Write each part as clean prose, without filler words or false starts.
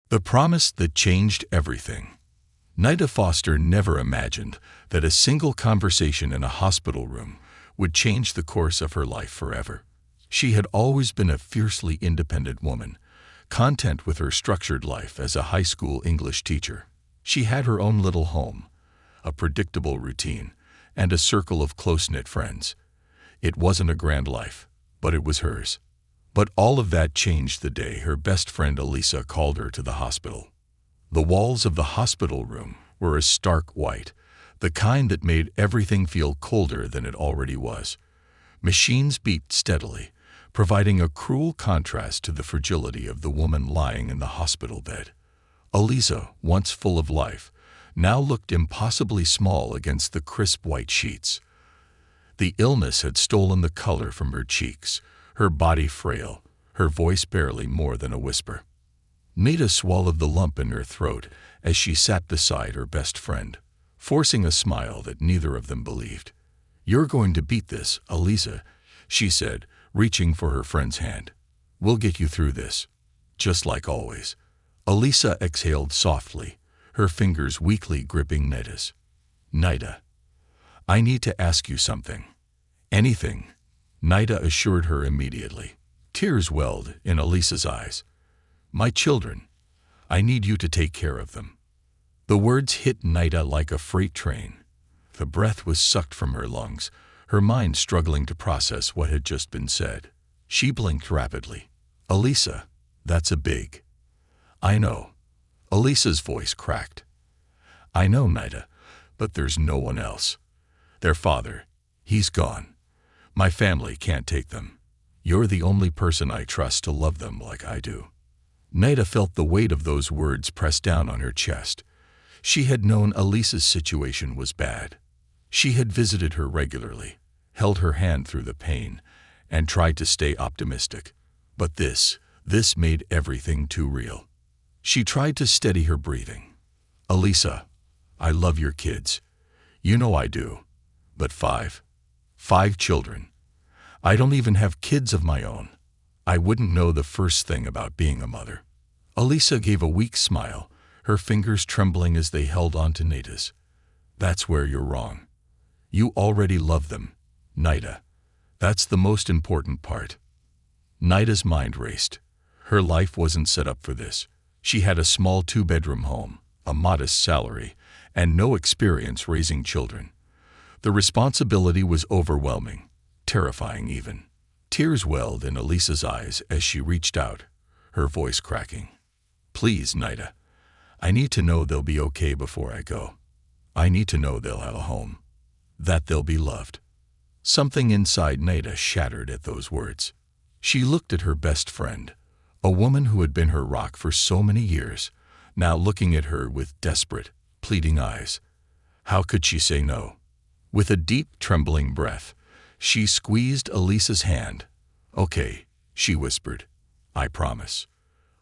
The promise that changed everything. Nida Foster never imagined that a single conversation in a hospital room would change the course of her life forever. She had always been a fiercely independent woman, content with her structured life as a high school English teacher. She had her own little home, a predictable routine, and a circle of close-knit friends. It wasn't a grand life, but it was hers. But all of that changed the day her best friend Elisa called her to the hospital. The walls of the hospital room were a stark white, the kind that made everything feel colder than it already was. Machines beat steadily, providing a cruel contrast to the fragility of the woman lying in the hospital bed. Elisa, once full of life, now looked impossibly small against the crisp white sheets. The illness had stolen the color from her cheeks, her body frail, her voice barely more than a whisper. Nida swallowed the lump in her throat as she sat beside her best friend, forcing a smile that neither of them believed. "You're going to beat this, Elisa," she said, reaching for her friend's hand. "We'll get you through this, just like always." Elisa exhaled softly, her fingers weakly gripping Nida's. "Nida, I need to ask you something." "Anything," Nida assured her immediately. Tears welled in Elisa's eyes. "My children. I need you to take care of them." The words hit Nida like a freight train. The breath was sucked from her lungs, her mind struggling to process what had just been said. She blinked rapidly. "Elisa, that's a big..." "I know." Elisa's voice cracked. "I know, Nida, but there's no one else. Their father, he's gone. My family can't take them. You're the only person I trust to love them like I do." Nida felt the weight of those words press down on her chest. She had known Elisa's situation was bad. She had visited her regularly, held her hand through the pain, and tried to stay optimistic. But this made everything too real. She tried to steady her breathing. "Elisa, I love your kids. You know I do. But five children. I don't even have kids of my own. I wouldn't know the first thing about being a mother." Elisa gave a weak smile, her fingers trembling as they held onto Nida's. "That's where you're wrong. You already love them, Nida. That's the most important part." Nida's mind raced. Her life wasn't set up for this. She had a small 2-bedroom home, a modest salary, and no experience raising children. The responsibility was overwhelming, terrifying even. Tears welled in Elisa's eyes as she reached out, her voice cracking. "Please, Nida, I need to know they'll be okay before I go. I need to know they'll have a home, that they'll be loved." Something inside Nida shattered at those words. She looked at her best friend, a woman who had been her rock for so many years, now looking at her with desperate, pleading eyes. How could she say no? With a deep, trembling breath, she squeezed Elisa's hand. "Okay," she whispered. "I promise."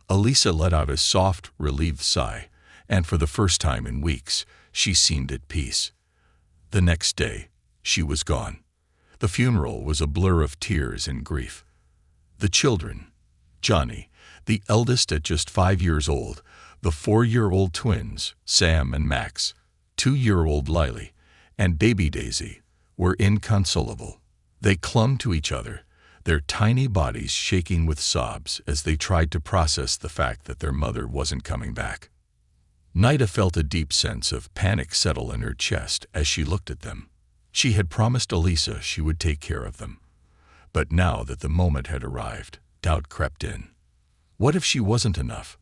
Elisa let out a soft, relieved sigh, and for the first time in weeks, she seemed at peace. The next day, she was gone. The funeral was a blur of tears and grief. The children, Johnny, the eldest at just 5 years old, the 4-year-old twins, Sam and Max, 2-year-old Lily, and baby Daisy, were inconsolable. They clung to each other, their tiny bodies shaking with sobs as they tried to process the fact that their mother wasn't coming back. Nida felt a deep sense of panic settle in her chest as she looked at them. She had promised Elisa she would take care of them. But now that the moment had arrived, doubt crept in. What if she wasn't enough?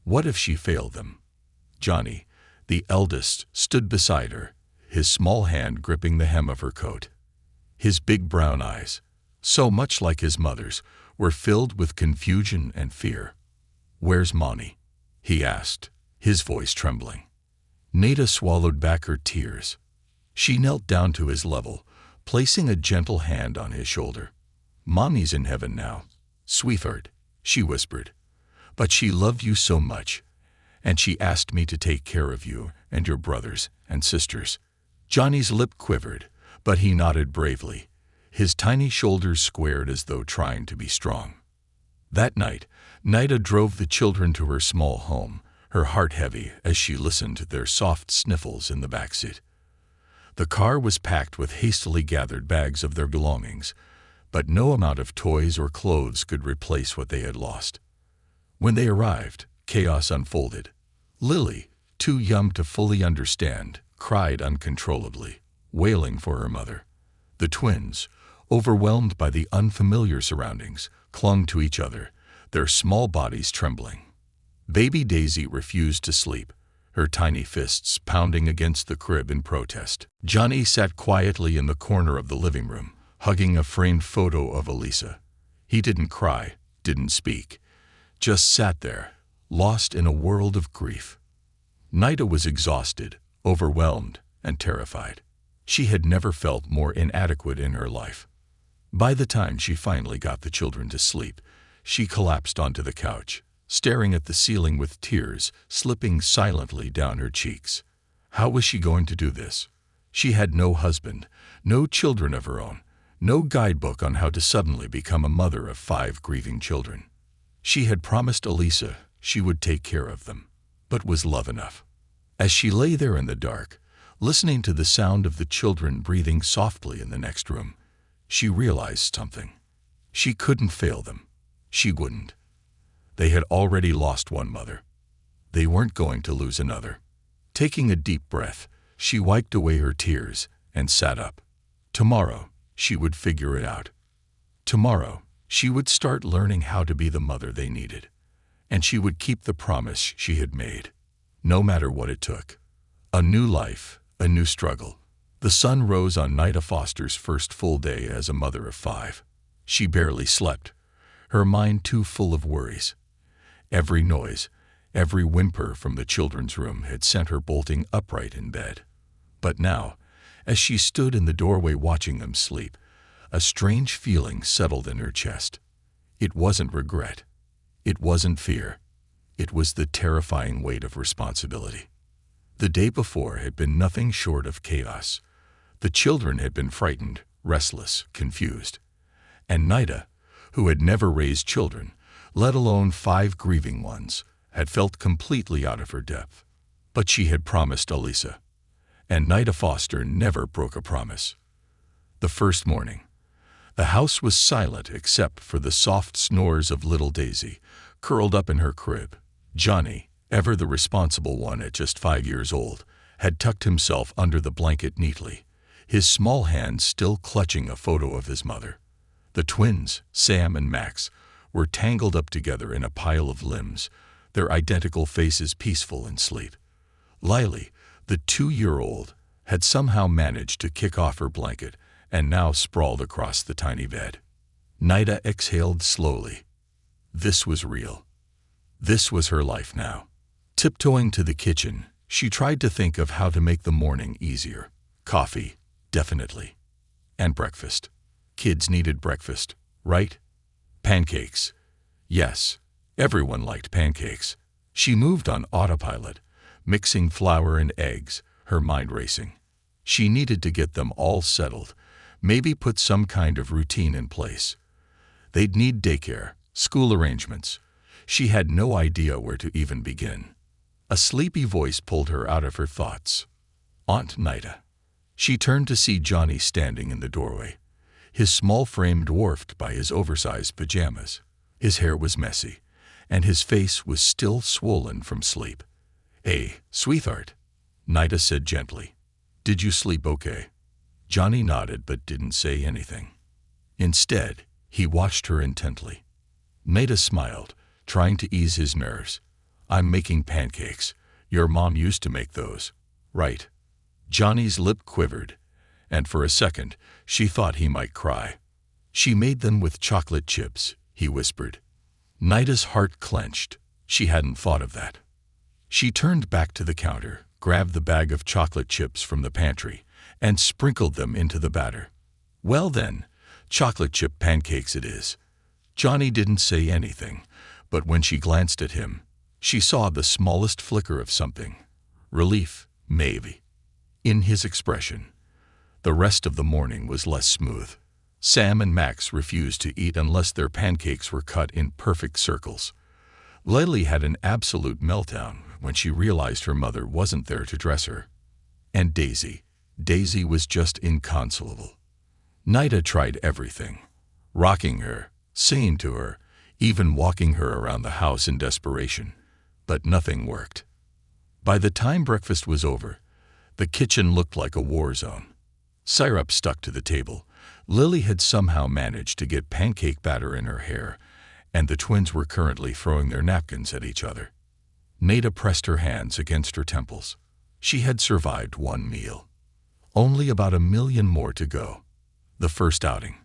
What if she failed them? Johnny, the eldest, stood beside her, his small hand gripping the hem of her coat. His big brown eyes, so much like his mother's, were filled with confusion and fear. "Where's Mommy?" he asked, his voice trembling. Nida swallowed back her tears. She knelt down to his level, placing a gentle hand on his shoulder. "Mommy's in heaven now, sweetheart," she whispered. "But she loved you so much, and she asked me to take care of you and your brothers and sisters." Johnny's lip quivered, but he nodded bravely, his tiny shoulders squared as though trying to be strong. That night, Nida drove the children to her small home, her heart heavy as she listened to their soft sniffles in the backseat. The car was packed with hastily gathered bags of their belongings, but no amount of toys or clothes could replace what they had lost. When they arrived, chaos unfolded. Lily, too young to fully understand, cried uncontrollably, wailing for her mother. The twins, overwhelmed by the unfamiliar surroundings, clung to each other, their small bodies trembling. Baby Daisy refused to sleep, her tiny fists pounding against the crib in protest. Johnny sat quietly in the corner of the living room, hugging a framed photo of Elisa. He didn't cry, didn't speak, just sat there, lost in a world of grief. Nida was exhausted, overwhelmed, and terrified. She had never felt more inadequate in her life. By the time she finally got the children to sleep, she collapsed onto the couch, staring at the ceiling with tears slipping silently down her cheeks. How was she going to do this? She had no husband, no children of her own, no guidebook on how to suddenly become a mother of 5 grieving children. She had promised Elisa she would take care of them, but was love enough? As she lay there in the dark, listening to the sound of the children breathing softly in the next room, she realized something. She couldn't fail them. She wouldn't. They had already lost one mother. They weren't going to lose another. Taking a deep breath, she wiped away her tears and sat up. Tomorrow, she would figure it out. Tomorrow, she would start learning how to be the mother they needed. And she would keep the promise she had made, no matter what it took. A new life, a new struggle. The sun rose on Nida Foster's first full day as a mother of 5. She barely slept, her mind too full of worries. Every noise, every whimper from the children's room had sent her bolting upright in bed. But now, as she stood in the doorway watching them sleep, a strange feeling settled in her chest. It wasn't regret. It wasn't fear. It was the terrifying weight of responsibility. The day before had been nothing short of chaos. The children had been frightened, restless, confused. And Nida, who had never raised children, let alone 5 grieving ones, had felt completely out of her depth. But she had promised Elisa, and Nida Foster never broke a promise. The first morning, the house was silent except for the soft snores of little Daisy, curled up in her crib. Johnny, ever the responsible one at just 5 years old, had tucked himself under the blanket neatly, his small hands still clutching a photo of his mother. The twins, Sam and Max, were tangled up together in a pile of limbs, their identical faces peaceful in sleep. Lily, the 2-year-old, had somehow managed to kick off her blanket and now sprawled across the tiny bed. Nida exhaled slowly. This was real. This was her life now. Tiptoeing to the kitchen, she tried to think of how to make the morning easier. Coffee, definitely. And breakfast. Kids needed breakfast, right? Pancakes. Yes, everyone liked pancakes. She moved on autopilot, mixing flour and eggs, her mind racing. She needed to get them all settled, maybe put some kind of routine in place. They'd need daycare, school arrangements. She had no idea where to even begin. A sleepy voice pulled her out of her thoughts. Aunt Nida. She turned to see Johnny standing in the doorway, his small frame dwarfed by his oversized pajamas. His hair was messy, and his face was still swollen from sleep. Hey, sweetheart, Nida said gently. Did you sleep okay? Johnny nodded but didn't say anything. Instead, he watched her intently. Nida smiled, trying to ease his nerves. I'm making pancakes. Your mom used to make those, right? Johnny's lip quivered, and for a second, she thought he might cry. She made them with chocolate chips, he whispered. Nida's heart clenched. She hadn't thought of that. She turned back to the counter, grabbed the bag of chocolate chips from the pantry, and sprinkled them into the batter. Well then, chocolate chip pancakes it is. Johnny didn't say anything, but when she glanced at him, she saw the smallest flicker of something. Relief, maybe, in his expression. The rest of the morning was less smooth. Sam and Max refused to eat unless their pancakes were cut in perfect circles. Lily had an absolute meltdown when she realized her mother wasn't there to dress her. And Daisy was just inconsolable. Nida tried everything, rocking her, singing to her, even walking her around the house in desperation, but nothing worked. By the time breakfast was over, the kitchen looked like a war zone. Syrup stuck to the table. Lily had somehow managed to get pancake batter in her hair, and the twins were currently throwing their napkins at each other. Nida pressed her hands against her temples. She had survived one meal. Only about 1,000,000 more to go. The first outing.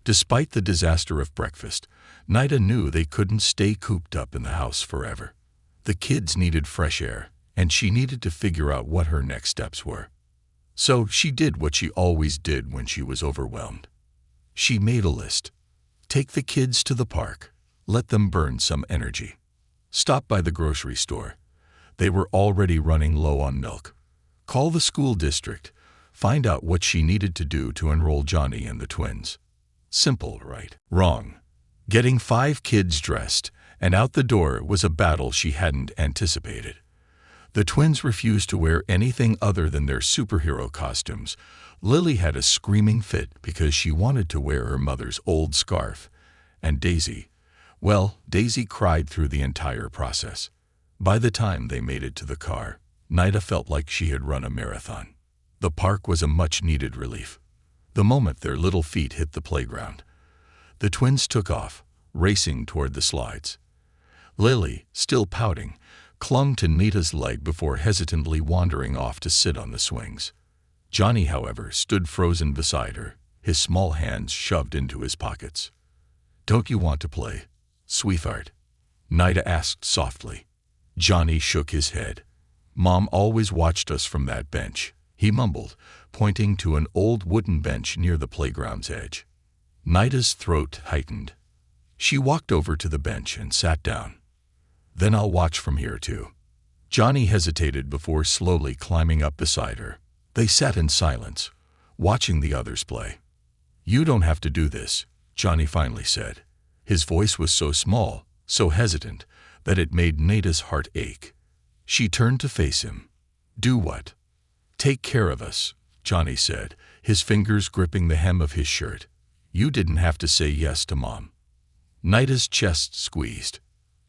Despite the disaster of breakfast, Nida knew they couldn't stay cooped up in the house forever. The kids needed fresh air, and she needed to figure out what her next steps were. So she did what she always did when she was overwhelmed. She made a list. Take the kids to the park. Let them burn some energy. Stop by the grocery store. They were already running low on milk. Call the school district. Find out what she needed to do to enroll Johnny and the twins. Simple, right? Wrong. Getting 5 kids dressed and out the door was a battle she hadn't anticipated. The twins refused to wear anything other than their superhero costumes. Lily had a screaming fit because she wanted to wear her mother's old scarf. And Daisy cried through the entire process. By the time they made it to the car, Nida felt like she had run a marathon. The park was a much-needed relief. The moment their little feet hit the playground, the twins took off, racing toward the slides. Lily, still pouting, clung to Nida's leg before hesitantly wandering off to sit on the swings. Johnny, however, stood frozen beside her, his small hands shoved into his pockets. "Don't you want to play, sweetheart?" Nida asked softly. Johnny shook his head. "Mom always watched us from that bench," he mumbled, pointing to an old wooden bench near the playground's edge. Nida's throat tightened. She walked over to the bench and sat down. "Then I'll watch from here too." Johnny hesitated before slowly climbing up beside her. They sat in silence, watching the others play. "You don't have to do this," Johnny finally said. His voice was so small, so hesitant, that it made Nida's heart ache. She turned to face him. "Do what?" "Take care of us," Johnny said, his fingers gripping the hem of his shirt. "You didn't have to say yes to Mom." Nida's chest squeezed.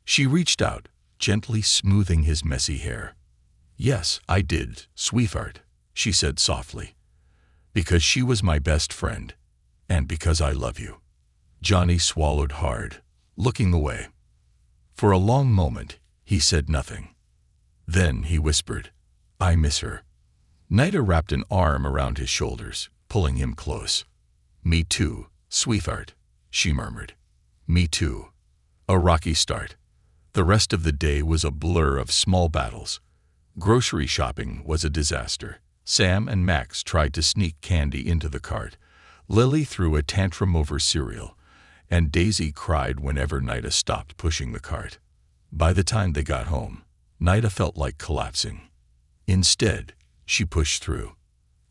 She reached out, gently smoothing his messy hair. "Yes, I did, sweetheart," she said softly. "Because she was my best friend, and because I love you." Johnny swallowed hard, looking away. For a long moment, he said nothing. Then he whispered, "I miss her." Nida wrapped an arm around his shoulders, pulling him close. "Me too, sweetheart," she murmured. "Me too." A rocky start. The rest of the day was a blur of small battles. Grocery shopping was a disaster. Sam and Max tried to sneak candy into the cart. Lily threw a tantrum over cereal, and Daisy cried whenever Nida stopped pushing the cart. By the time they got home, Nida felt like collapsing. Instead, she pushed through.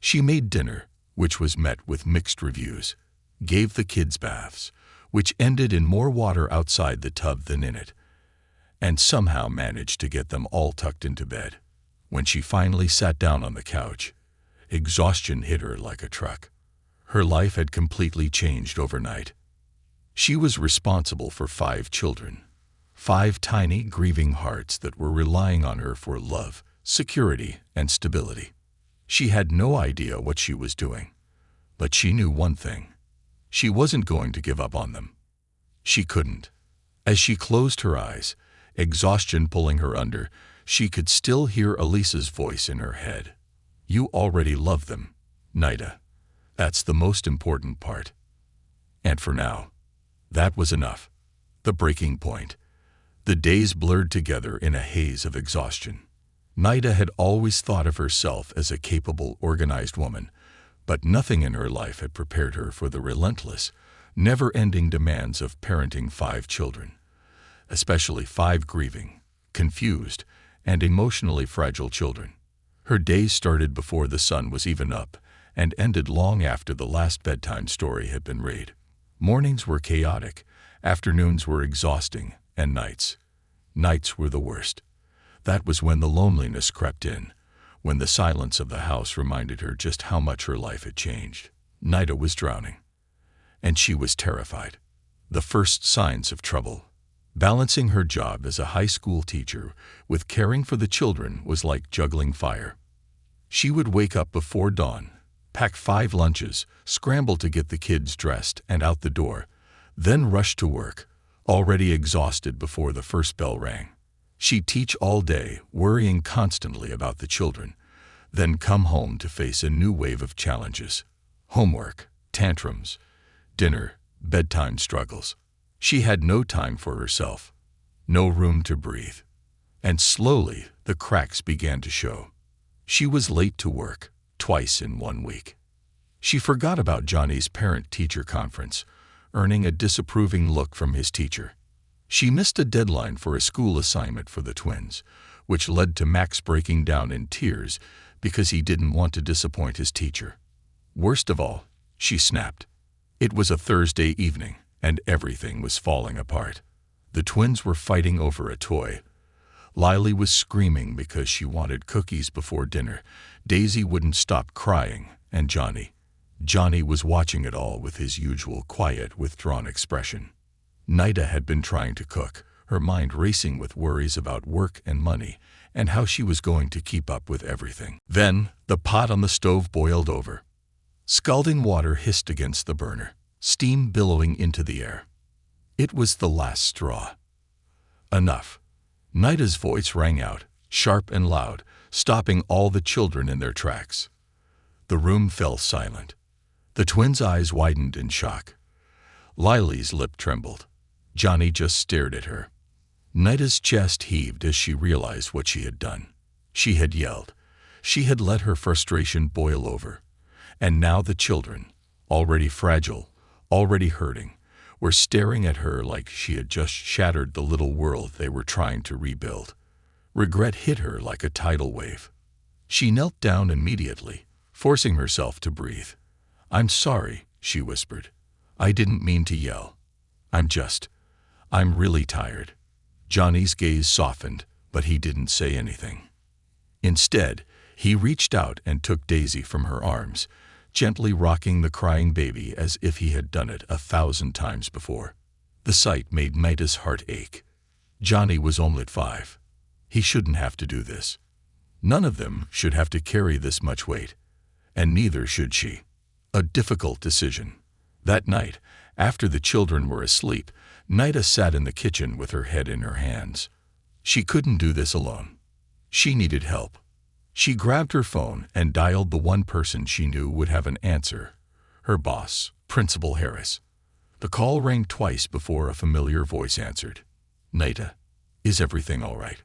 She made dinner, which was met with mixed reviews, gave the kids baths, which ended in more water outside the tub than in it, and somehow managed to get them all tucked into bed. When she finally sat down on the couch, exhaustion hit her like a truck. Her life had completely changed overnight. She was responsible for 5 children, 5 tiny, grieving hearts that were relying on her for love, security, and stability. She had no idea what she was doing, but she knew one thing. She wasn't going to give up on them. She couldn't. As she closed her eyes, exhaustion pulling her under, she could still hear Elisa's voice in her head. "You already love them, Nida. That's the most important part." And for now, that was enough. The breaking point. The days blurred together in a haze of exhaustion. Nida had always thought of herself as a capable, organized woman, but nothing in her life had prepared her for the relentless, never-ending demands of parenting 5 children, especially 5 grieving, confused, and emotionally fragile children. Her days started before the sun was even up and ended long after the last bedtime story had been read. Mornings were chaotic, afternoons were exhausting, and nights were the worst. That was when the loneliness crept in, when the silence of the house reminded her just how much her life had changed. Nida was drowning, and she was terrified. The first signs of trouble. Balancing her job as a high school teacher with caring for the children was like juggling fire. She would wake up before dawn, pack 5 lunches, scramble to get the kids dressed and out the door, then rush to work, already exhausted before the first bell rang. She'd teach all day, worrying constantly about the children, then come home to face a new wave of challenges. Homework, tantrums, dinner, bedtime struggles. She had no time for herself, no room to breathe. And slowly, the cracks began to show. She was late to work, twice in 1 week. She forgot about Johnny's parent-teacher conference, earning a disapproving look from his teacher. She missed a deadline for a school assignment for the twins, which led to Max breaking down in tears because he didn't want to disappoint his teacher. Worst of all, she snapped. It was a Thursday evening, and everything was falling apart. The twins were fighting over a toy. Lily was screaming because she wanted cookies before dinner. Daisy wouldn't stop crying, and Johnny was watching it all with his usual quiet, withdrawn expression. Nida had been trying to cook, her mind racing with worries about work and money, and how she was going to keep up with everything. Then, the pot on the stove boiled over. Scalding water hissed against the burner, steam billowing into the air. It was the last straw. Enough. Nida's voice rang out, sharp and loud, stopping all the children in their tracks. The room fell silent. The twins' eyes widened in shock. Lily's lip trembled. Johnny just stared at her. Nida's chest heaved as she realized what she had done. She had yelled. She had let her frustration boil over. And now the children, already fragile, already hurting, were staring at her like she had just shattered the little world they were trying to rebuild. Regret hit her like a tidal wave. She knelt down immediately, forcing herself to breathe. "I'm sorry," she whispered. "I didn't mean to yell. I'm really tired." Johnny's gaze softened, but he didn't say anything. Instead, he reached out and took Daisy from her arms, gently rocking the crying baby as if he had done it 1,000 times before. The sight made Nida's heart ache. Johnny was only 5. He shouldn't have to do this. None of them should have to carry this much weight, and neither should she. A difficult decision. That night, after the children were asleep, Nida sat in the kitchen with her head in her hands. She couldn't do this alone. She needed help. She grabbed her phone and dialed the one person she knew would have an answer, her boss, Principal Harris. The call rang twice before a familiar voice answered. "Nida, is everything all right?"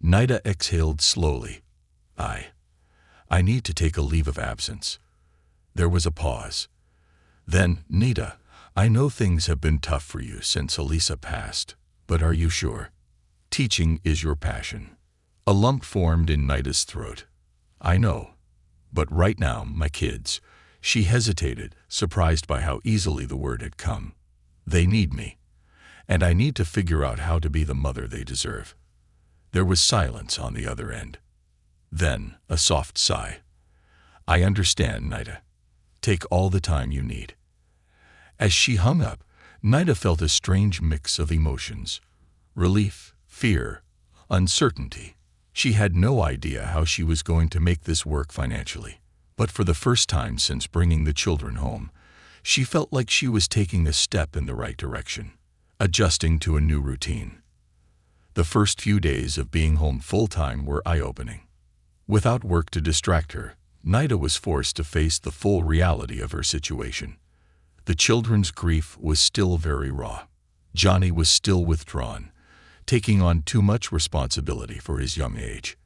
Nida exhaled slowly. I need to take a leave of absence." There was a pause. Then, "Nida, I know things have been tough for you since Elisa passed, but are you sure? Teaching is your passion." A lump formed in Nida's throat. "I know, but right now, my kids," she hesitated, surprised by how easily the word had come. "They need me, and I need to figure out how to be the mother they deserve." There was silence on the other end. Then, a soft sigh. "I understand, Nida. Take all the time you need." As she hung up, Nida felt a strange mix of emotions. Relief, fear, uncertainty. She had no idea how she was going to make this work financially. But for the first time since bringing the children home, she felt like she was taking a step in the right direction, adjusting to a new routine. The first few days of being home full-time were eye-opening. Without work to distract her, Nida was forced to face the full reality of her situation. The children's grief was still very raw. Johnny was still withdrawn, taking on too much responsibility for his young age.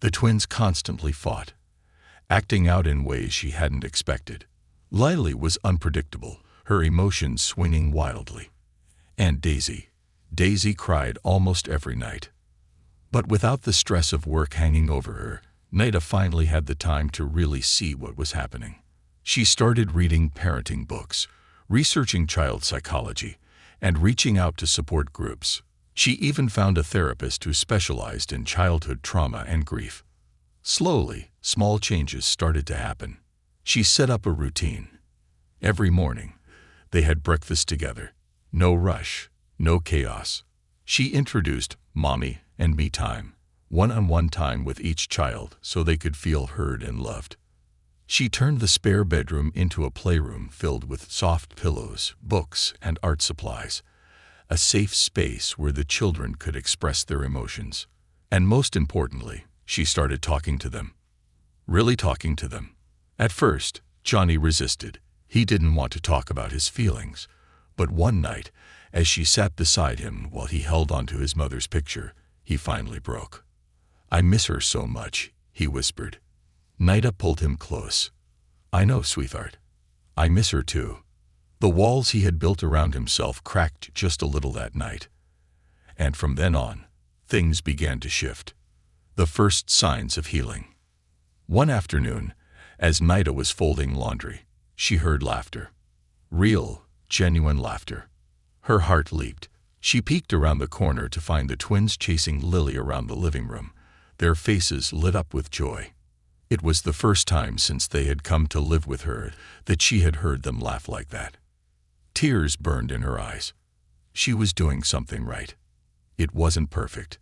The twins constantly fought, acting out in ways she hadn't expected. Lily was unpredictable, her emotions swinging wildly. And Daisy cried almost every night. But without the stress of work hanging over her, Nida finally had the time to really see what was happening. She started reading parenting books, researching child psychology, and reaching out to support groups. She even found a therapist who specialized in childhood trauma and grief. Slowly, small changes started to happen. She set up a routine. Every morning, they had breakfast together. No rush, no chaos. She introduced mommy and me time, one-on-one time with each child so they could feel heard and loved. She turned the spare bedroom into a playroom filled with soft pillows, books, and art supplies, a safe space where the children could express their emotions. And most importantly, she started talking to them. Really talking to them. At first, Johnny resisted. He didn't want to talk about his feelings. But one night, as she sat beside him while he held onto his mother's picture, he finally broke. "I miss her so much," he whispered. Nida pulled him close. "I know, sweetheart. I miss her too." The walls he had built around himself cracked just a little that night. And from then on, things began to shift. The first signs of healing. One afternoon, as Nida was folding laundry, she heard laughter. Real, genuine laughter. Her heart leaped. She peeked around the corner to find the twins chasing Lily around the living room, their faces lit up with joy. It was the first time since they had come to live with her that she had heard them laugh like that. Tears burned in her eyes. She was doing something right. It wasn't perfect.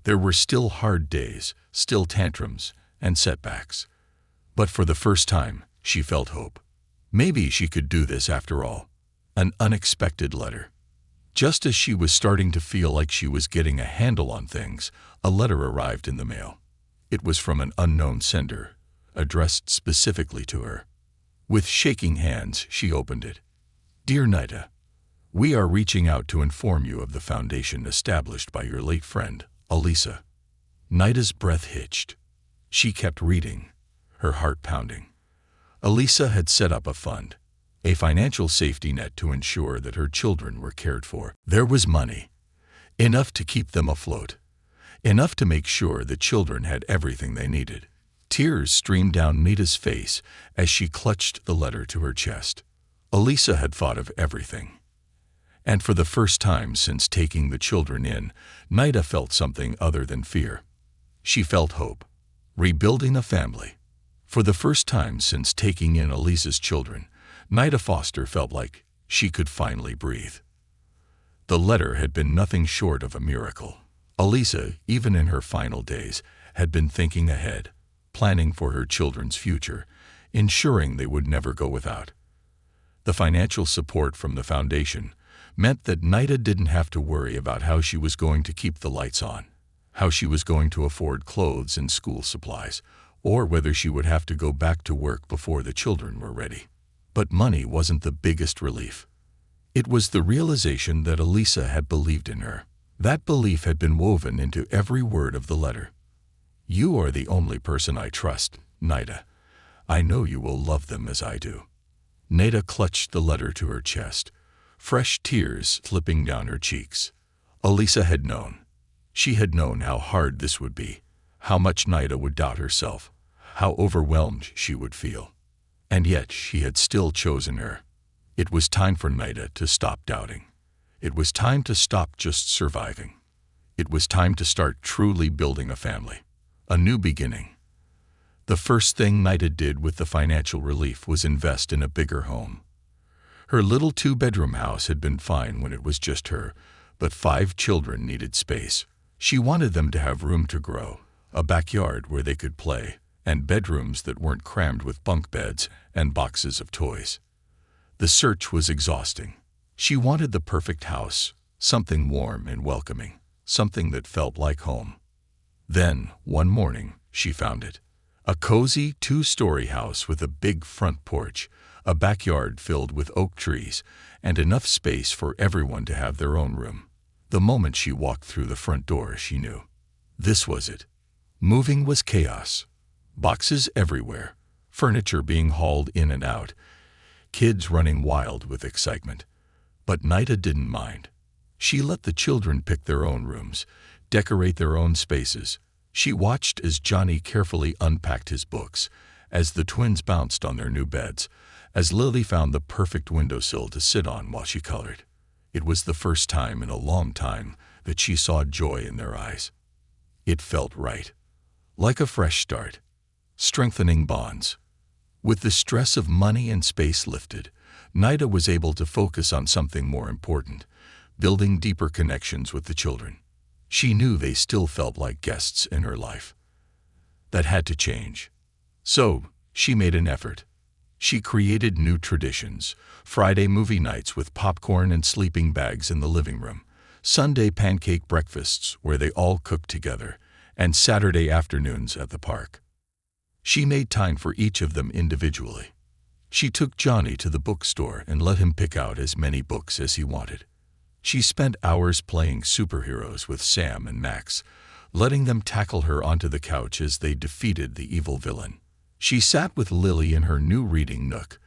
There were still hard days, still tantrums, and setbacks. But for the first time, she felt hope. Maybe she could do this after all. An unexpected letter. Just as she was starting to feel like she was getting a handle on things, a letter arrived in the mail. It was from an unknown sender, addressed specifically to her. With shaking hands, she opened it. "Dear Nida, we are reaching out to inform you of the foundation established by your late friend, Elisa." Nida's breath hitched. She kept reading, her heart pounding. Elisa had set up a fund, a financial safety net to ensure that her children were cared for. There was money, enough to keep them afloat, enough to make sure the children had everything they needed. Tears streamed down Nida's face as she clutched the letter to her chest. Elisa had thought of everything. And for the first time since taking the children in, Nida felt something other than fear. She felt hope. Rebuilding a family. For the first time since taking in Elisa's children, Nida Foster felt like she could finally breathe. The letter had been nothing short of a miracle. Elisa, even in her final days, had been thinking ahead, planning for her children's future, ensuring they would never go without. The financial support from the foundation meant that Nida didn't have to worry about how she was going to keep the lights on, how she was going to afford clothes and school supplies, or whether she would have to go back to work before the children were ready. But money wasn't the biggest relief. It was the realization that Elisa had believed in her. That belief had been woven into every word of the letter. "You are the only person I trust, Nida. I know you will love them as I do." Nida clutched the letter to her chest, fresh tears slipping down her cheeks. Elisa had known. She had known how hard this would be, how much Nida would doubt herself, how overwhelmed she would feel. And yet she had still chosen her. It was time for Nida to stop doubting. It was time to stop just surviving. It was time to start truly building a family, a new beginning. The first thing Nida did with the financial relief was invest in a bigger home. Her little 2-bedroom house had been fine when it was just her, but 5 children needed space. She wanted them to have room to grow, a backyard where they could play, and bedrooms that weren't crammed with bunk beds and boxes of toys. The search was exhausting. She wanted the perfect house, something warm and welcoming, something that felt like home. Then, one morning, she found it. A cozy 2-story house with a big front porch, a backyard filled with oak trees, and enough space for everyone to have their own room. The moment she walked through the front door, she knew. This was it. Moving was chaos. Boxes everywhere, furniture being hauled in and out, kids running wild with excitement. But Nida didn't mind. She let the children pick their own rooms, decorate their own spaces. She watched as Johnny carefully unpacked his books, as the twins bounced on their new beds, as Lily found the perfect windowsill to sit on while she colored. It was the first time in a long time that she saw joy in their eyes. It felt right, like a fresh start, strengthening bonds. With the stress of money and space lifted, Nida was able to focus on something more important, building deeper connections with the children. She knew they still felt like guests in her life. That had to change. So, she made an effort. She created new traditions: Friday movie nights with popcorn and sleeping bags in the living room, Sunday pancake breakfasts where they all cooked together, and Saturday afternoons at the park. She made time for each of them individually. She took Johnny to the bookstore and let him pick out as many books as he wanted. She spent hours playing superheroes with Sam and Max, letting them tackle her onto the couch as they defeated the evil villain. She sat with Lily in her new reading nook,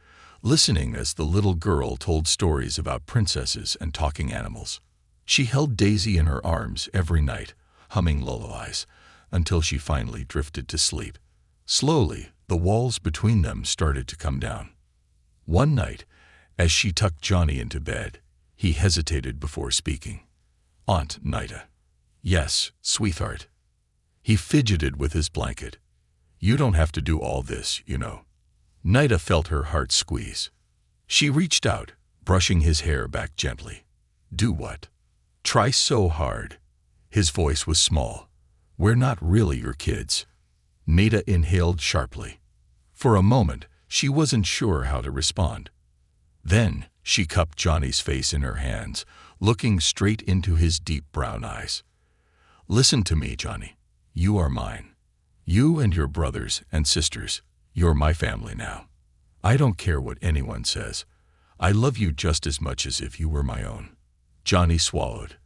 listening as the little girl told stories about princesses and talking animals. She held Daisy in her arms every night, humming lullabies, until she finally drifted to sleep. Slowly, the walls between them started to come down. One night, as she tucked Johnny into bed, he hesitated before speaking. "Aunt Nida." "Yes, sweetheart." He fidgeted with his blanket. "You don't have to do all this, you know." Nida felt her heart squeeze. She reached out, brushing his hair back gently. "Do what?" "Try so hard." His voice was small. "We're not really your kids." Nida inhaled sharply. For a moment, she wasn't sure how to respond. Then, she cupped Johnny's face in her hands, looking straight into his deep brown eyes. "Listen to me, Johnny. You are mine. You and your brothers and sisters, you're my family now. I don't care what anyone says. I love you just as much as if you were my own." Johnny swallowed,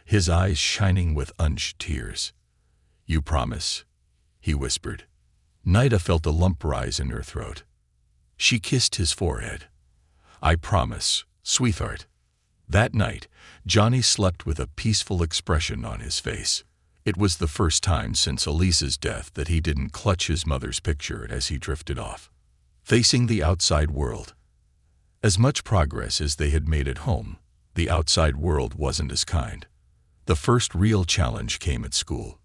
his eyes shining with unshed tears. "You promise?" he whispered. Nida felt a lump rise in her throat. She kissed his forehead. "I promise, sweetheart." That night, Johnny slept with a peaceful expression on his face. It was the first time since Elise's death that he didn't clutch his mother's picture as he drifted off, facing the outside world. As much progress as they had made at home, the outside world wasn't as kind. The first real challenge came at school.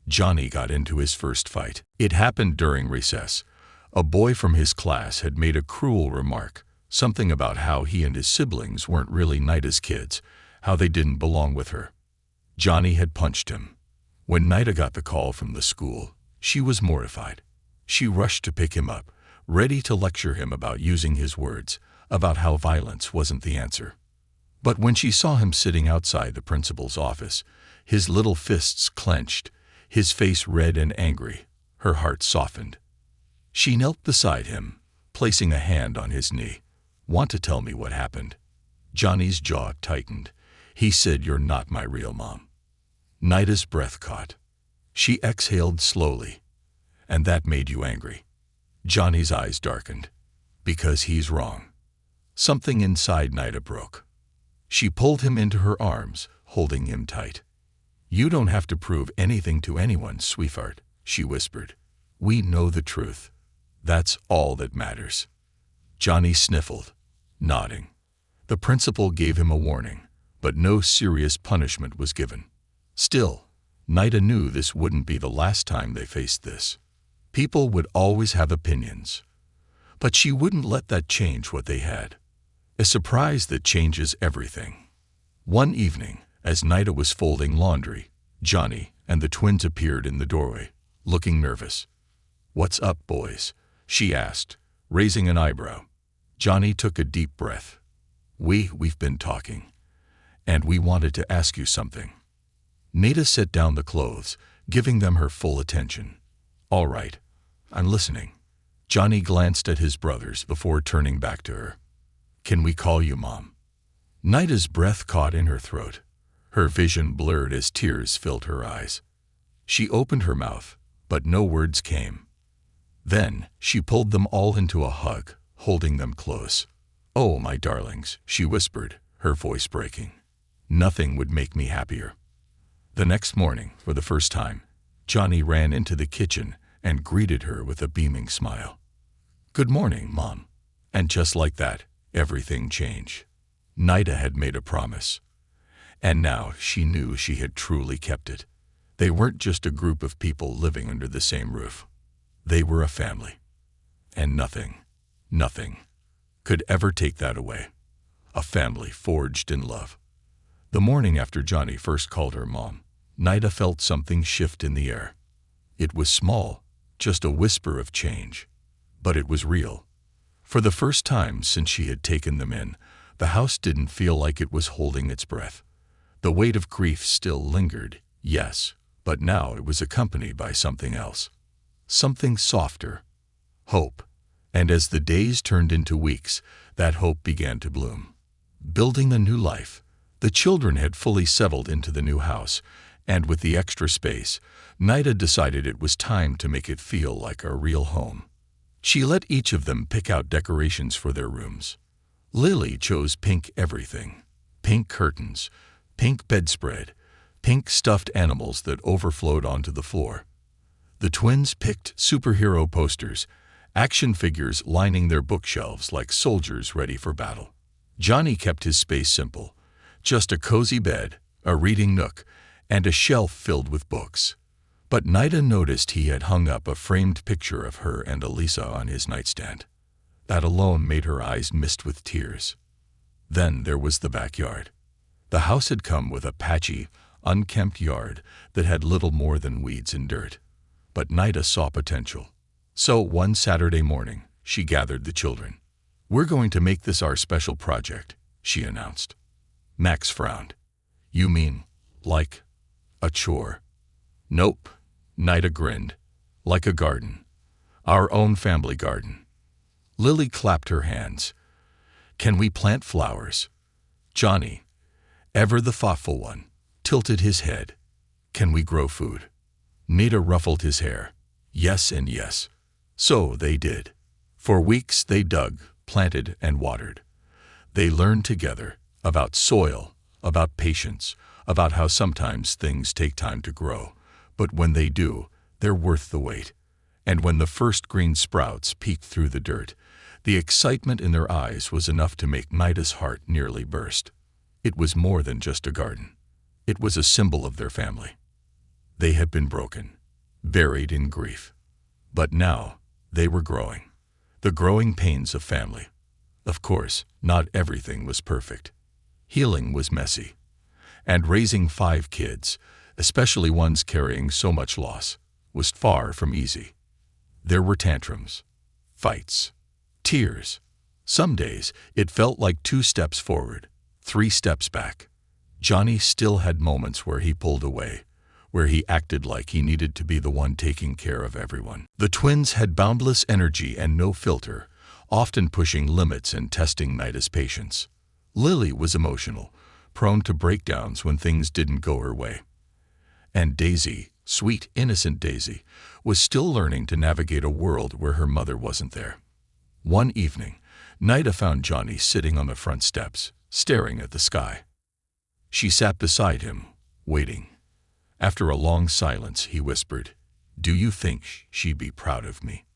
Johnny got into his first fight. It happened during recess. A boy from his class had made a cruel remark, something about how he and his siblings weren't really Nida's kids, how they didn't belong with her. Johnny had punched him. When Nida got the call from the school, she was mortified. She rushed to pick him up, ready to lecture him about using his words, about how violence wasn't the answer. But when she saw him sitting outside the principal's office, his little fists clenched, his face red and angry, her heart softened. She knelt beside him, placing a hand on his knee. "Want to tell me what happened?" Johnny's jaw tightened. He said, "You're not my real mom." Nida's breath caught. She exhaled slowly. "And that made you angry?" Johnny's eyes darkened. "Because he's wrong." Something inside Nida broke. She pulled him into her arms, holding him tight. "You don't have to prove anything to anyone, sweetheart," she whispered. "We know the truth. That's all that matters." Johnny sniffled, nodding. The principal gave him a warning, but no serious punishment was given. Still, Nida knew this wouldn't be the last time they faced this. People would always have opinions, but she wouldn't let that change what they had. A surprise that changes everything. One evening, as Nida was folding laundry, Johnny and the twins appeared in the doorway, looking nervous. "What's up, boys?" she asked, raising an eyebrow. Johnny took a deep breath. We've been talking, and we wanted to ask you something." Nida set down the clothes, giving them her full attention. "All right, I'm listening." Johnny glanced at his brothers before turning back to her. "Can we call you Mom?" Nida's breath caught in her throat. Her vision blurred as tears filled her eyes. She opened her mouth, but no words came. Then she pulled them all into a hug, holding them close. "Oh, my darlings," she whispered, her voice breaking. "Nothing would make me happier." The next morning, for the first time, Johnny ran into the kitchen and greeted her with a beaming smile. "Good morning, Mom." And just like that, everything changed. Nida had made a promise. And now she knew she had truly kept it. They weren't just a group of people living under the same roof. They were a family. And nothing could ever take that away. A family forged in love. The morning after Johnny first called her mom, Nida felt something shift in the air. It was small, just a whisper of change. But it was real. For the first time since she had taken them in, the house didn't feel like it was holding its breath. The weight of grief still lingered, yes, but now it was accompanied by something else. Something softer. Hope. And as the days turned into weeks, that hope began to bloom. Building a new life. The children had fully settled into the new house, and with the extra space, Nida decided it was time to make it feel like a real home. She let each of them pick out decorations for their rooms. Lily chose pink everything. Pink curtains, pink bedspread, pink stuffed animals that overflowed onto the floor. The twins picked superhero posters, action figures lining their bookshelves like soldiers ready for battle. Johnny kept his space simple, just a cozy bed, a reading nook, and a shelf filled with books. But Nida noticed he had hung up a framed picture of her and Elisa on his nightstand. That alone made her eyes mist with tears. Then there was the backyard. The house had come with a patchy, unkempt yard that had little more than weeds and dirt. But Nida saw potential. So one Saturday morning, she gathered the children. "We're going to make this our special project," she announced. Max frowned. "You mean, like, a chore?" "Nope," Nida grinned. "Like a garden. Our own family garden." Lily clapped her hands. "Can we plant flowers?" Johnny, ever the thoughtful one, tilted his head. "Can we grow food?" Nida ruffled his hair. Yes and yes. So they did. For weeks they dug, planted, and watered. They learned together about soil, about patience, about how sometimes things take time to grow, but when they do, they're worth the wait. And when the first green sprouts peeked through the dirt, the excitement in their eyes was enough to make Nida's heart nearly burst. It was more than just a garden. It was a symbol of their family. They had been broken, buried in grief. But now, they were growing. The growing pains of family. Of course, not everything was perfect. Healing was messy. And raising 5 kids, especially ones carrying so much loss, was far from easy. There were tantrums, fights, tears. Some days, it felt like 2 steps forward, 3 steps back. Johnny still had moments where he pulled away, where he acted like he needed to be the one taking care of everyone. The twins had boundless energy and no filter, often pushing limits and testing Nida's patience. Lily was emotional, prone to breakdowns when things didn't go her way. And Daisy, sweet, innocent Daisy, was still learning to navigate a world where her mother wasn't there. One evening, Nida found Johnny sitting on the front steps, staring at the sky. She sat beside him, waiting. After a long silence, he whispered, "Do you think she'd be proud of me?"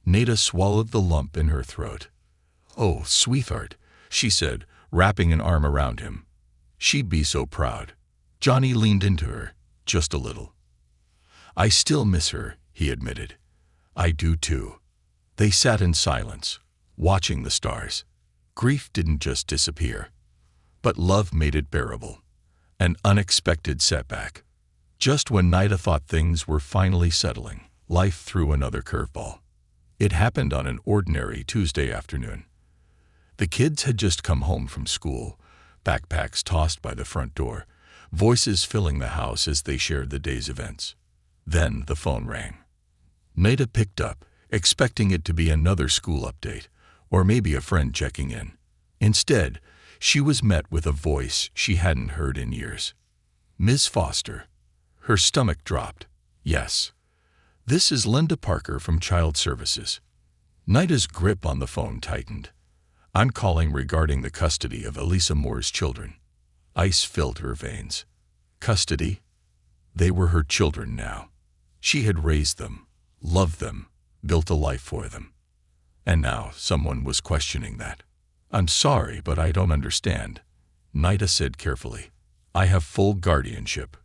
Nida swallowed the lump in her throat. "Oh, sweetheart," she said, wrapping an arm around him. "She'd be so proud." Johnny leaned into her, just a little. "I still miss her," he admitted. "I do too." They sat in silence, watching the stars. Grief didn't just disappear, but love made it bearable. An unexpected setback. Just when Nida thought things were finally settling, life threw another curveball. It happened on an ordinary Tuesday afternoon. The kids had just come home from school, backpacks tossed by the front door, voices filling the house as they shared the day's events. Then the phone rang. Nida picked up, expecting it to be another school update, or maybe a friend checking in. Instead, she was met with a voice she hadn't heard in years. "Ms. Foster." Her stomach dropped. "Yes. This is Linda Parker from Child Services." Nida's grip on the phone tightened. "I'm calling regarding the custody of Elisa Moore's children." Ice filled her veins. Custody? They were her children now. She had raised them, loved them, built a life for them. And now someone was questioning that. "I'm sorry, but I don't understand," Nida said carefully. I have full guardianship.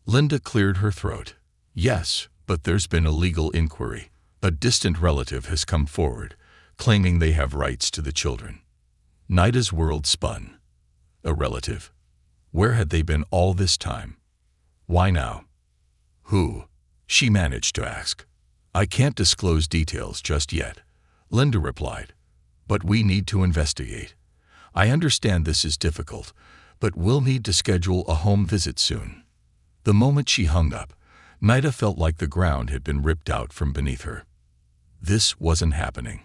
Linda cleared her throat. Yes, but there's been a legal inquiry. A distant relative has come forward, claiming they have rights to the children. Nida's world spun. A relative? Where had they been all this time? Why now? Who? She managed to ask. I can't disclose details just yet, Linda replied. But we need to investigate. I understand this is difficult, but we'll need to schedule a home visit soon. The moment she hung up, Nida felt like the ground had been ripped out from beneath her. This wasn't happening.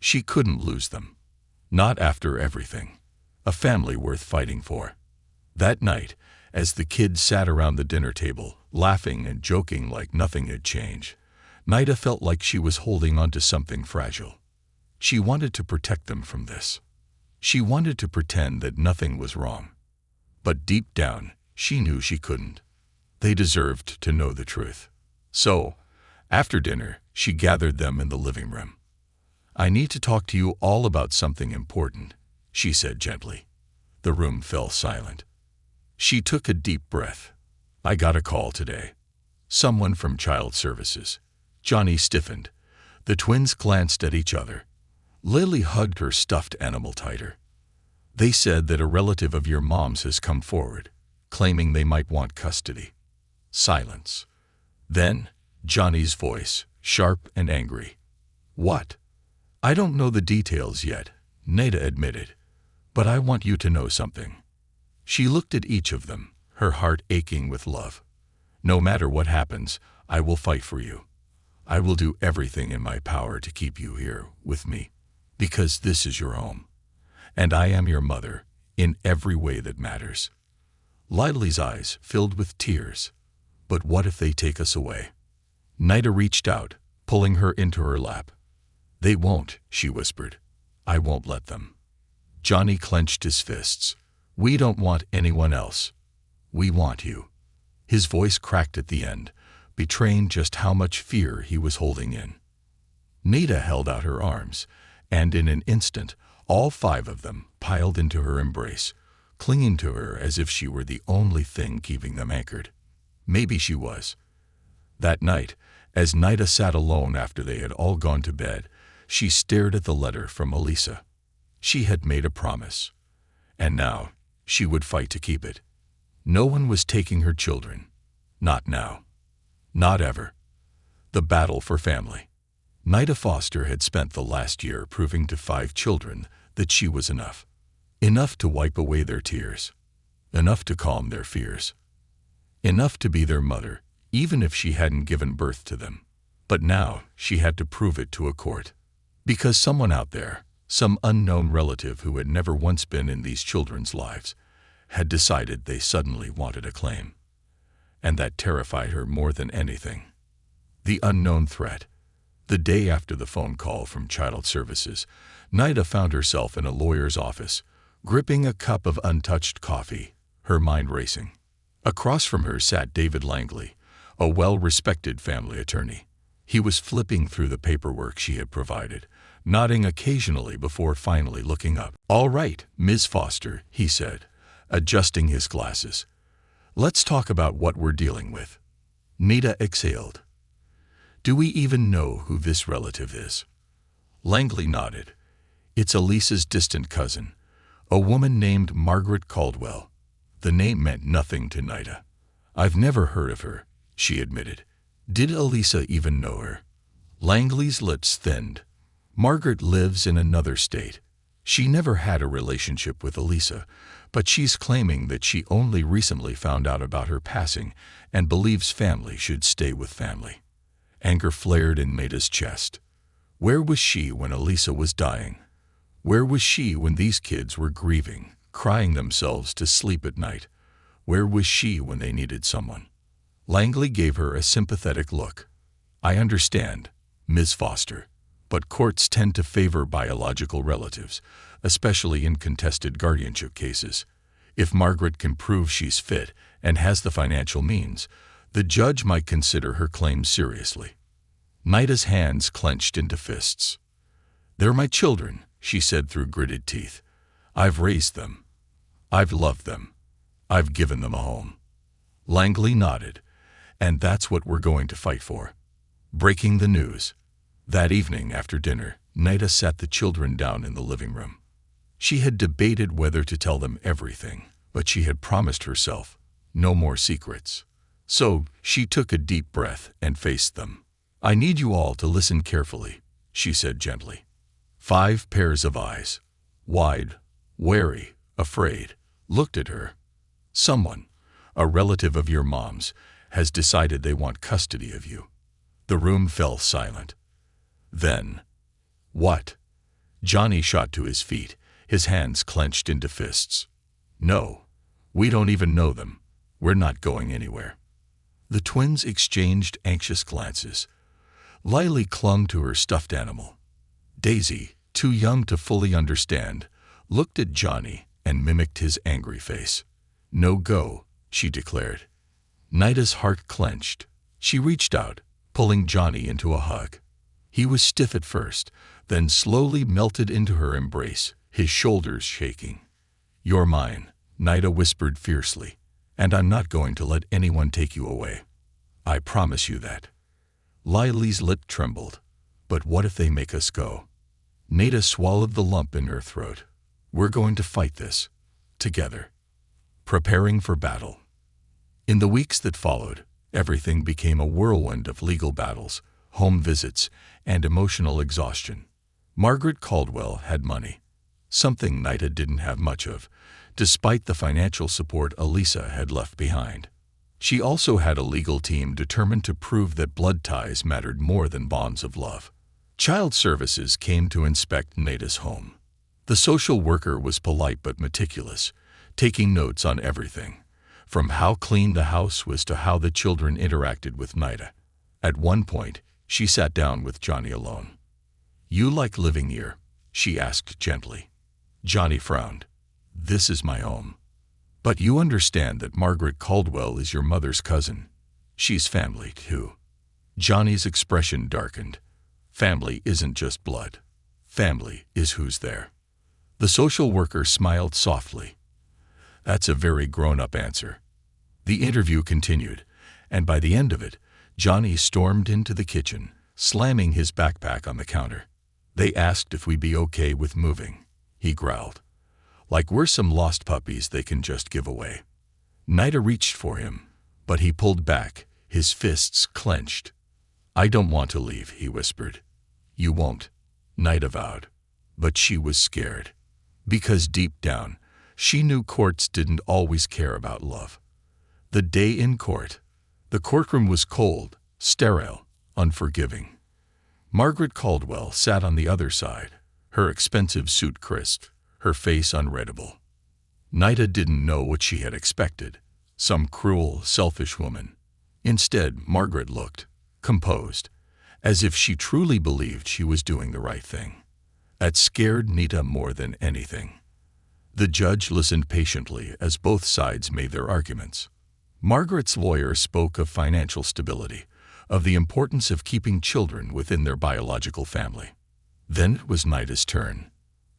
She couldn't lose them. Not after everything. A family worth fighting for. That night, as the kids sat around the dinner table, laughing and joking like nothing had changed, Nida felt like she was holding on to something fragile. She wanted to protect them from this. She wanted to pretend that nothing was wrong. But deep down, she knew she couldn't. They deserved to know the truth. So, after dinner, she gathered them in the living room. I need to talk to you all about something important, she said gently. The room fell silent. She took a deep breath. I got a call today. Someone from Child Services. Johnny stiffened. The twins glanced at each other. Lily hugged her stuffed animal tighter. They said that a relative of your mom's has come forward, claiming they might want custody. Silence. Then, Johnny's voice, sharp and angry. What? I don't know the details yet, Nida admitted, but I want you to know something. She looked at each of them, her heart aching with love. No matter what happens, I will fight for you. I will do everything in my power to keep you here with me, because this is your home. And I am your mother, in every way that matters. Lily's eyes filled with tears. But what if they take us away? Nida reached out, pulling her into her lap. They won't, she whispered. I won't let them. Johnny clenched his fists. We don't want anyone else. We want you. His voice cracked at the end, betraying just how much fear he was holding in. Nida held out her arms, and in an instant, all five of them piled into her embrace, clinging to her as if she were the only thing keeping them anchored. Maybe she was. That night, as Nida sat alone after they had all gone to bed, she stared at the letter from Elisa. She had made a promise, and now she would fight to keep it. No one was taking her children. Not now. Not ever. The battle for family. Nida Foster had spent the last year proving to 5 children that she was enough. Enough to wipe away their tears. Enough to calm their fears. Enough to be their mother, even if she hadn't given birth to them. But now she had to prove it to a court. Because someone out there, some unknown relative who had never once been in these children's lives, had decided they suddenly wanted a claim. And that terrified her more than anything. The unknown threat. The day after the phone call from Child Services, Nida found herself in a lawyer's office, gripping a cup of untouched coffee, her mind racing. Across from her sat David Langley, a well-respected family attorney. He was flipping through the paperwork she had provided, nodding occasionally before finally looking up. All right, Ms. Foster, he said, adjusting his glasses. Let's talk about what we're dealing with. Nida exhaled. Do we even know who this relative is? Langley nodded. It's Elisa's distant cousin, a woman named Margaret Caldwell. The name meant nothing to Nida. I've never heard of her, she admitted. Did Elisa even know her? Langley's lips thinned. Margaret lives in another state. She never had a relationship with Elisa, but she's claiming that she only recently found out about her passing and believes family should stay with family. Anger flared in Nida's chest. Where was she when Elisa was dying? Where was she when these kids were grieving, crying themselves to sleep at night? Where was she when they needed someone? Langley gave her a sympathetic look. I understand, Ms. Foster, but courts tend to favor biological relatives, especially in contested guardianship cases. If Margaret can prove she's fit and has the financial means, the judge might consider her claims seriously. Nida's hands clenched into fists. They're my children, she said through gritted teeth. I've raised them. I've loved them. I've given them a home. Langley nodded. And that's what we're going to fight for. Breaking the news. That evening after dinner, Nida sat the children down in the living room. She had debated whether to tell them everything, but she had promised herself no more secrets. So she took a deep breath and faced them. I need you all to listen carefully, she said gently. 5 pairs of eyes, wide, wary, afraid, looked at her. Someone, a relative of your mom's, has decided they want custody of you. The room fell silent. Then, what? Johnny shot to his feet, his hands clenched into fists. No, we don't even know them. We're not going anywhere. The twins exchanged anxious glances. Lily clung to her stuffed animal. Daisy, too young to fully understand, looked at Johnny and mimicked his angry face. No go, she declared. Nida's heart clenched. She reached out, pulling Johnny into a hug. He was stiff at first, then slowly melted into her embrace, his shoulders shaking. You're mine, Nida whispered fiercely, and I'm not going to let anyone take you away. I promise you that. Lily's lip trembled. But what if they make us go? Nida swallowed the lump in her throat. We're going to fight this. Together. Preparing for battle. In the weeks that followed, everything became a whirlwind of legal battles, home visits, and emotional exhaustion. Margaret Caldwell had money, something Nida didn't have much of, despite the financial support Elisa had left behind. She also had a legal team determined to prove that blood ties mattered more than bonds of love. Child Services came to inspect Nida's home. The social worker was polite but meticulous, taking notes on everything, from how clean the house was to how the children interacted with Nida. At one point, she sat down with Johnny alone. You like living here? She asked gently. Johnny frowned. This is my home. But you understand that Margaret Caldwell is your mother's cousin. She's family, too. Johnny's expression darkened. Family isn't just blood. Family is who's there. The social worker smiled softly. That's a very grown-up answer. The interview continued, and by the end of it, Johnny stormed into the kitchen, slamming his backpack on the counter. They asked if we'd be okay with moving. He growled. Like we're some lost puppies they can just give away. Nida reached for him, but he pulled back, his fists clenched. I don't want to leave, he whispered. You won't, Nida vowed. But she was scared. Because deep down, she knew courts didn't always care about love. The day in court, the courtroom was cold, sterile, unforgiving. Margaret Caldwell sat on the other side, her expensive suit crisp, her face unreadable. Nida didn't know what she had expected, some cruel, selfish woman. Instead, Margaret looked composed, as if she truly believed she was doing the right thing. That scared Nida more than anything. The judge listened patiently as both sides made their arguments. Margaret's lawyer spoke of financial stability, of the importance of keeping children within their biological family. Then it was Nida's turn.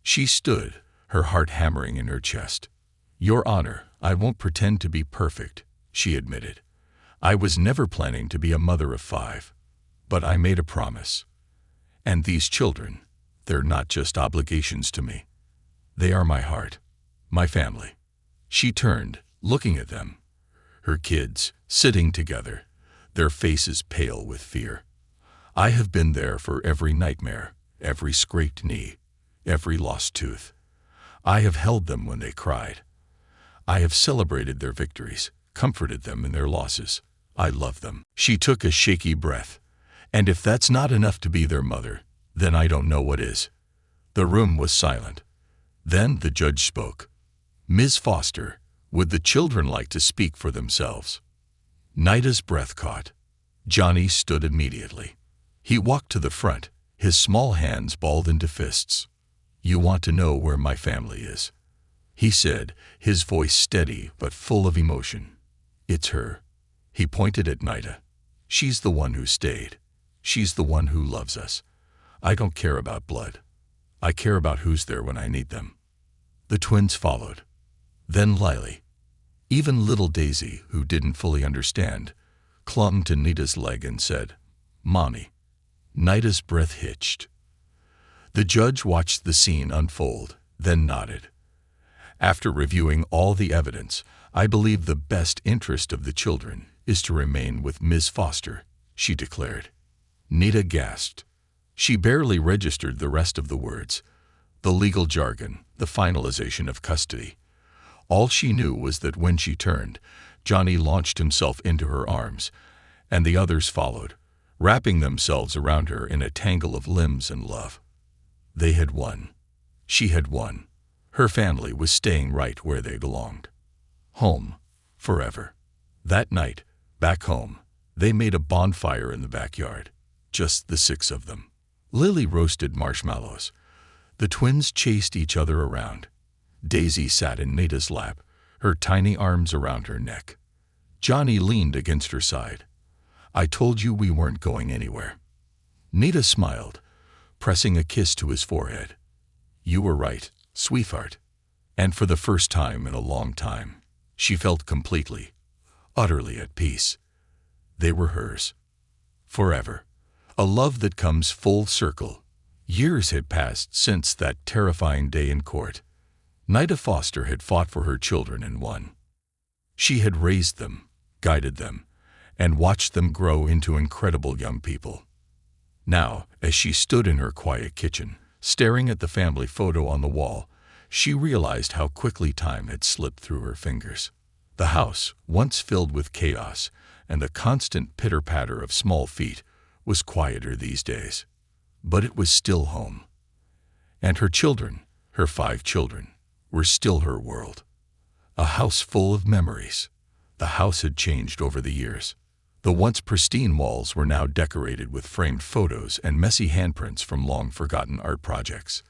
She stood, her heart hammering in her chest. Your Honor, I won't pretend to be perfect, she admitted. I was never planning to be a mother of 5, but I made a promise. And these children, they're not just obligations to me. They are my heart, my family. She turned, looking at them. Her kids, sitting together, their faces pale with fear. I have been there for every nightmare, every scraped knee, every lost tooth. I have held them when they cried. I have celebrated their victories, comforted them in their losses. I love them. She took a shaky breath. And if that's not enough to be their mother, then I don't know what is. The room was silent. Then the judge spoke. Ms. Foster, would the children like to speak for themselves? Nida's breath caught. Johnny stood immediately. He walked to the front, his small hands balled into fists. You want to know where my family is? He said, his voice steady but full of emotion. It's her. He pointed at Nida. She's the one who stayed. She's the one who loves us. I don't care about blood. I care about who's there when I need them. The twins followed. Then Lily. Even little Daisy, who didn't fully understand, clung to Nita's leg and said, "Mommy." Nita's breath hitched. The judge watched the scene unfold, then nodded. "After reviewing all the evidence, I believe the best interest of the children is to remain with Ms. Foster," she declared. Nita gasped. She barely registered the rest of the words, the legal jargon, the finalization of custody. All she knew was that when she turned, Johnny launched himself into her arms, and the others followed, wrapping themselves around her in a tangle of limbs and love. They had won. She had won. Her family was staying right where they belonged. Home. Forever. That night, back home, they made a bonfire in the backyard. Just the six of them. Lily roasted marshmallows. The twins chased each other around. Daisy sat in Nita's lap, her tiny arms around her neck. Johnny leaned against her side. "I told you we weren't going anywhere." Nita smiled, pressing a kiss to his forehead. "You were right, sweetheart." And for the first time in a long time, she felt completely, utterly at peace. They were hers. Forever. A love that comes full circle. Years had passed since that terrifying day in court. Nita Foster had fought for her children and won. She had raised them, guided them, and watched them grow into incredible young people. Now, as she stood in her quiet kitchen, staring at the family photo on the wall, she realized how quickly time had slipped through her fingers. The house, once filled with chaos and the constant pitter-patter of small feet, was quieter these days. But it was still home. And her children, her 5 children, were still her world. A house full of memories. The house had changed over the years. The once pristine walls were now decorated with framed photos and messy handprints from long-forgotten art projects.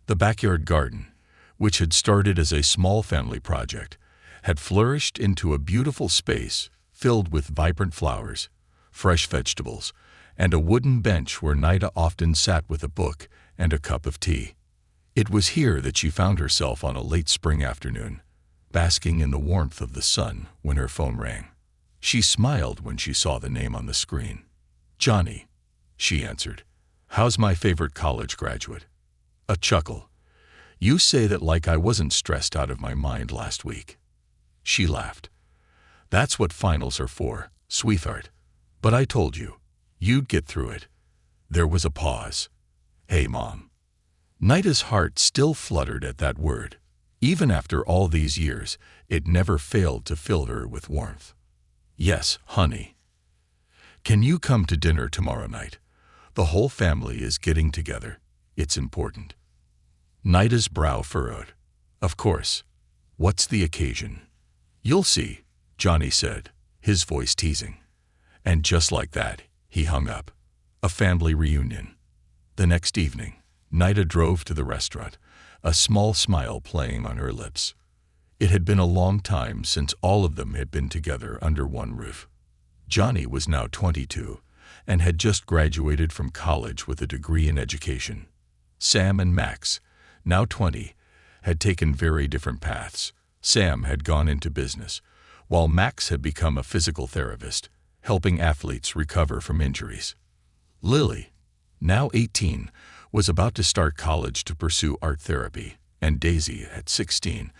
The backyard garden, which had started as a small family project, had flourished into a beautiful space filled with vibrant flowers, fresh vegetables, and a wooden bench where Nita often sat with a book and a cup of tea. It was here that she found herself on a late spring afternoon, basking in the warmth of the sun when her phone rang. She smiled when she saw the name on the screen. "Johnny," she answered. "How's my favorite college graduate?" A chuckle. "You say that like I wasn't stressed out of my mind last week." She laughed. "That's what finals are for, sweetheart. But I told you, you'd get through it." There was a pause. "Hey, Mom." Nita's heart still fluttered at that word. Even after all these years, it never failed to fill her with warmth. "Yes, honey." "Can you come to dinner tomorrow night? The whole family is getting together. It's important." Nita's brow furrowed. "Of course. What's the occasion?" "You'll see," Johnny said, his voice teasing. And just like that, he hung up. A family reunion. The next evening, Nita drove to the restaurant, a small smile playing on her lips. It had been a long time since all of them had been together under one roof. Johnny was now 22 and had just graduated from college with a degree in education. Sam and Max, now 20, had taken very different paths. Sam had gone into business, while Max had become a physical therapist, helping athletes recover from injuries. Lily, now 18, was about to start college to pursue art therapy, and Daisy, at 16,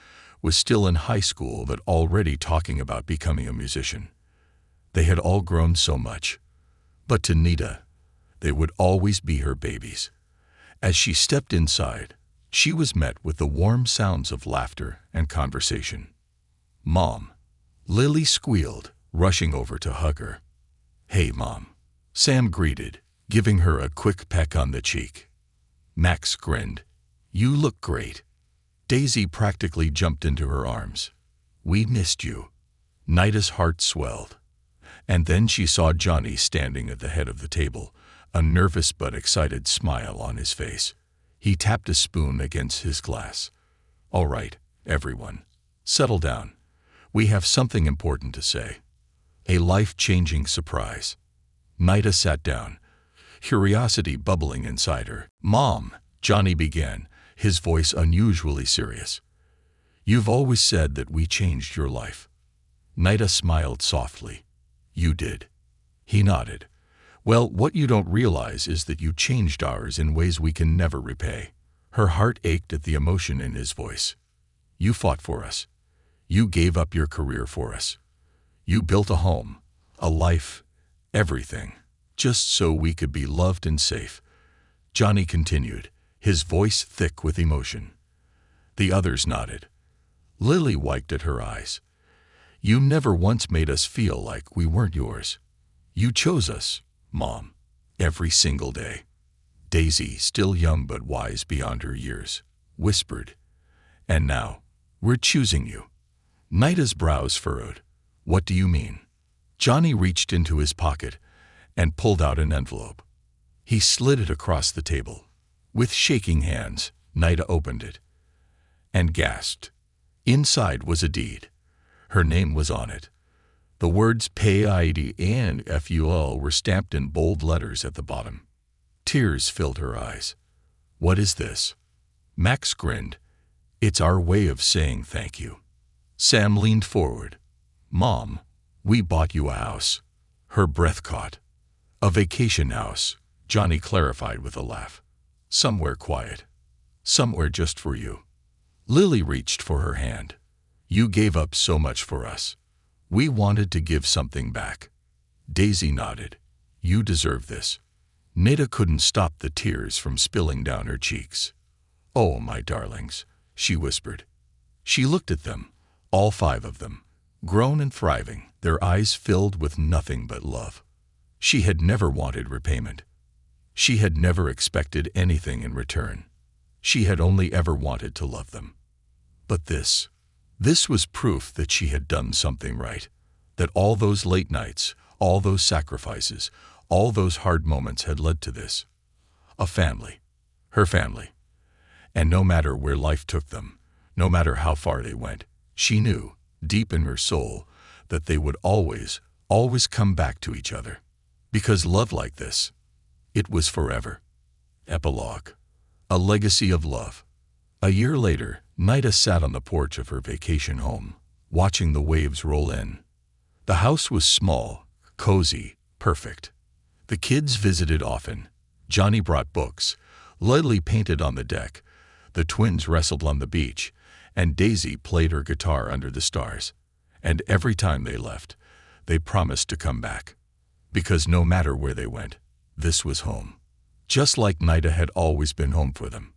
was still in high school but already talking about becoming a musician. They had all grown so much. But to Nita, they would always be her babies. As she stepped inside, she was met with the warm sounds of laughter and conversation. "Mom," Lily squealed, rushing over to hug her. "Hey, Mom," Sam greeted, giving her a quick peck on the cheek. Max grinned. "You look great." Daisy practically jumped into her arms. "We missed you." Nita's heart swelled. And then she saw Johnny standing at the head of the table, a nervous but excited smile on his face. He tapped a spoon against his glass. "All right, everyone, settle down. We have something important to say. A life-changing surprise." Nita sat down, curiosity bubbling inside her. "Mom," Johnny began, his voice unusually serious. "You've always said that we changed your life. Nida smiled softly. You did. He nodded. Well, what you don't realize is that you changed ours in ways we can never repay. Her heart ached at the emotion in his voice. You fought for us. You gave up your career for us. You built a home, a life, everything, just so we could be loved and safe. Johnny continued, his voice thick with emotion. The others nodded. Lily wiped at her eyes. You never once made us feel like we weren't yours. You chose us, Mom, every single day. Daisy, still young but wise beyond her years, whispered, and now, we're choosing you. Nida's brows furrowed. What do you mean? Johnny reached into his pocket and pulled out an envelope. He slid it across the table. With shaking hands, Nida opened it and gasped. Inside was a deed. Her name was on it. The words PAID and FUL were stamped in bold letters at the bottom. Tears filled her eyes. What is this? Max grinned. It's our way of saying thank you. Sam leaned forward. Mom, we bought you a house. Her breath caught. A vacation house, Johnny clarified with a laugh. Somewhere quiet. Somewhere just for you. Lily reached for her hand. You gave up so much for us. We wanted to give something back. Daisy nodded. You deserve this. Nida couldn't stop the tears from spilling down her cheeks. Oh, my darlings, she whispered. She looked at them, all 5 of them, grown and thriving, their eyes filled with nothing but love. She had never wanted repayment. She had never expected anything in return. She had only ever wanted to love them. But this was proof that she had done something right, that all those late nights, all those sacrifices, all those hard moments had led to this. A family. Her family. And no matter where life took them, no matter how far they went, she knew, deep in her soul, that they would always, always come back to each other. Because love like this, it was forever. Epilogue. A legacy of love. A year later, Nida sat on the porch of her vacation home, watching the waves roll in. The house was small, cozy, perfect. The kids visited often. Johnny brought books. Lily painted on the deck. The twins wrestled on the beach, and Daisy played her guitar under the stars. And every time they left, they promised to come back. Because no matter where they went, this was home. Just like Nida had always been home for them.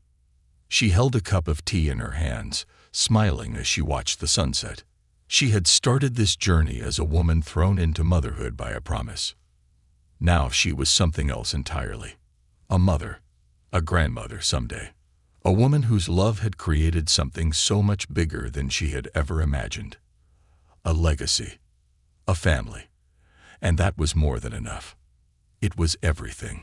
She held a cup of tea in her hands, smiling as she watched the sunset. She had started this journey as a woman thrown into motherhood by a promise. Now she was something else entirely. A mother, a grandmother someday. A woman whose love had created something so much bigger than she had ever imagined. A legacy. A family. And that was more than enough. It was everything.